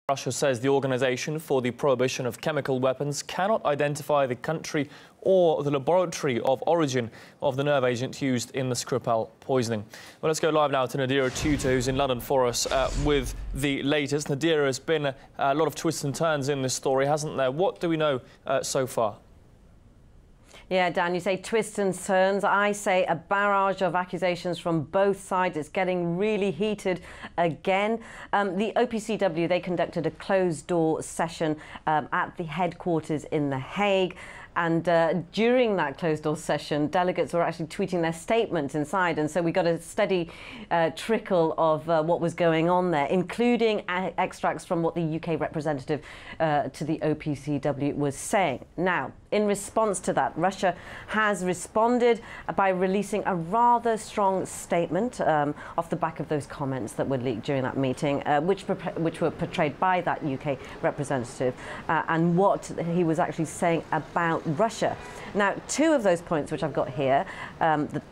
Russia says the Organization for the Prohibition of Chemical Weapons cannot identify the country or the laboratory of origin of the nerve agent used in the Skripal poisoning. Well, let's go live now to Nadira Tutor, who's in London for us with the latest. Nadira, has been a lot of twists and turns in this story, hasn't there? What do we know so far? Yeah, Dan, you say twists and turns. I say a barrage of accusations from both sides. It's getting really heated again. The OPCW, they conducted a closed-door session at the headquarters in The Hague. And during that closed-door session, delegates were actually tweeting their statements inside. And so we got a steady trickle of what was going on there, including extracts from what the UK representative to the OPCW was saying. Now, in response to that, Russia has responded by releasing a rather strong statement off the back of those comments that were leaked during that meeting, which were portrayed by that UK representative, and what he was actually saying about Russia. Now, two of those points which I've got here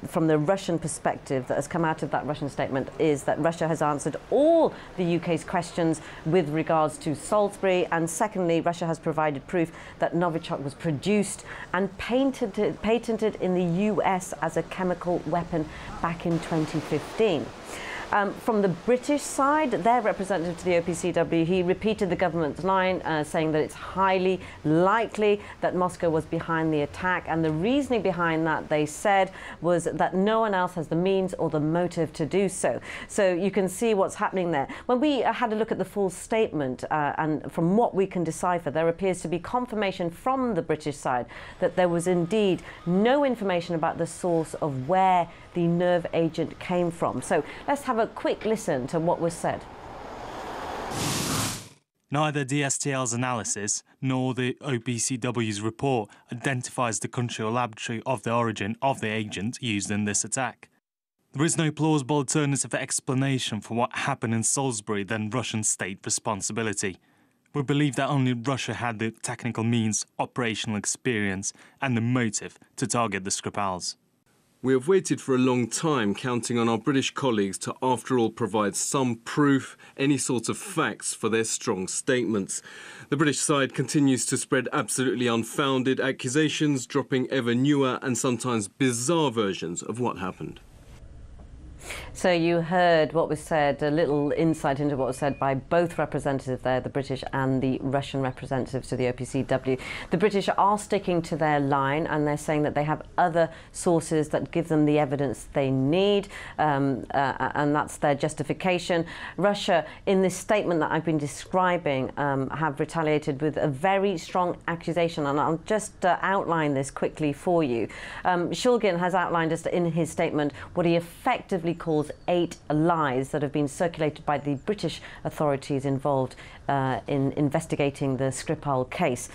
from the Russian perspective that has come out of that Russian statement is that Russia has answered all the UK's questions with regards to Salisbury, and secondly, Russia has provided proof that Novichok was produced and patented in the US as a chemical weapon back in 2015. From the British side, their representative to the OPCW, he repeated the government's line, saying that it's highly likely that Moscow was behind the attack. And the reasoning behind that, they said, was that no one else has the means or the motive to do so. So you can see what's happening there. When we had a look at the full statement, and from what we can decipher, there appears to be confirmation from the British side that there was indeed no information about the source of where the nerve agent came from. So let's have a quick listen to what was said. Neither DSTL's analysis nor the OPCW's report identifies the country or laboratory of the origin of the agent used in this attack. There is no plausible alternative explanation for what happened in Salisbury than Russian state responsibility. We believe that only Russia had the technical means, operational experience and the motive to target the Skripals. We have waited for a long time, counting on our British colleagues to, after all, provide some proof, any sort of facts for their strong statements. The British side continues to spread absolutely unfounded accusations, dropping ever newer and sometimes bizarre versions of what happened. So you heard what was said, a little insight into what was said by both representatives there, the British and the Russian representatives to the OPCW. The British are sticking to their line, and they're saying that they have other sources that give them the evidence they need, and that's their justification. Russia, in this statement that I've been describing, have retaliated with a very strong accusation, and I'll just outline this quickly for you. Shulgin has outlined just in his statement what he effectively calls 8 lies that have been circulated by the British authorities involved in investigating the Skripal case.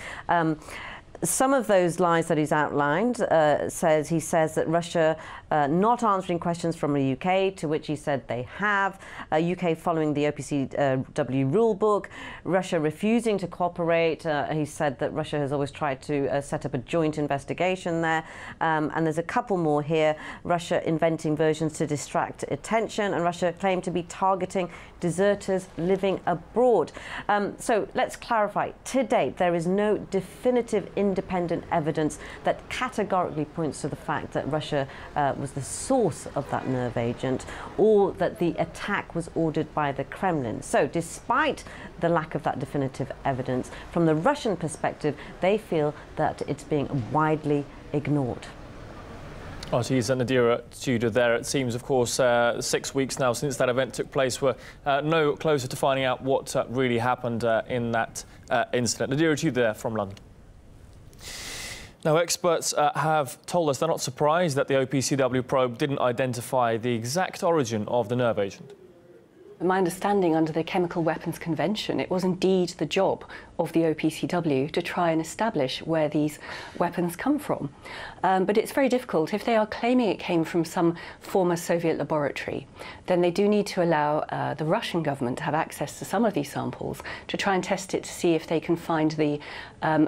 Some of those lies that he's outlined, he says that Russia not answering questions from the UK, to which he said they have, UK following the OPCW rule book, Russia refusing to cooperate. He said that Russia has always tried to set up a joint investigation there. And there's a couple more here. Russia inventing versions to distract attention, and Russia claimed to be targeting deserters living abroad. So let's clarify. To date, there is no definitive independent evidence that categorically points to the fact that Russia was the source of that nerve agent, or that the attack was ordered by the Kremlin. So despite the lack of that definitive evidence, from the Russian perspective, they feel that it's being widely ignored. Oh, geez, Nadira Tudor there. It seems, of course, 6 weeks now since that event took place. We're no closer to finding out what really happened in that incident. Nadira Tudor there from London. Now, experts have told us they're not surprised that the OPCW probe didn't identify the exact origin of the nerve agent. My understanding, under the Chemical Weapons Convention, it was indeed the job of the OPCW to try and establish where these weapons come from. But it's very difficult. If they are claiming it came from some former Soviet laboratory, then they do need to allow the Russian government to have access to some of these samples to try and test it to see if they can find the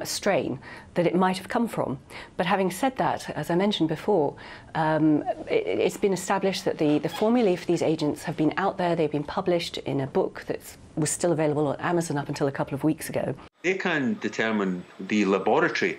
strain that it might have come from. But having said that, as I mentioned before, it's been established that the formulae for these agents have been out there, they've been published published in a book that was still available on Amazon up until a couple of weeks ago. They can determine the laboratory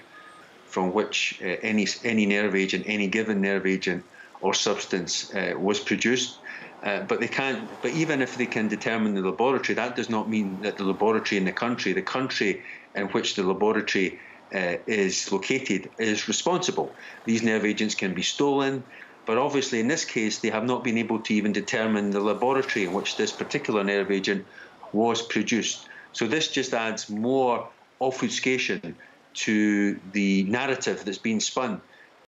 from which any nerve agent, any given nerve agent or substance was produced. But they can't. But even if they can determine the laboratory, that does not mean that the laboratory in the country in which the laboratory is located, is responsible. These nerve agents can be stolen, but obviously in this case they have not been able to even determine the laboratory in which this particular nerve agent was produced. So this just adds more obfuscation to the narrative that's been spun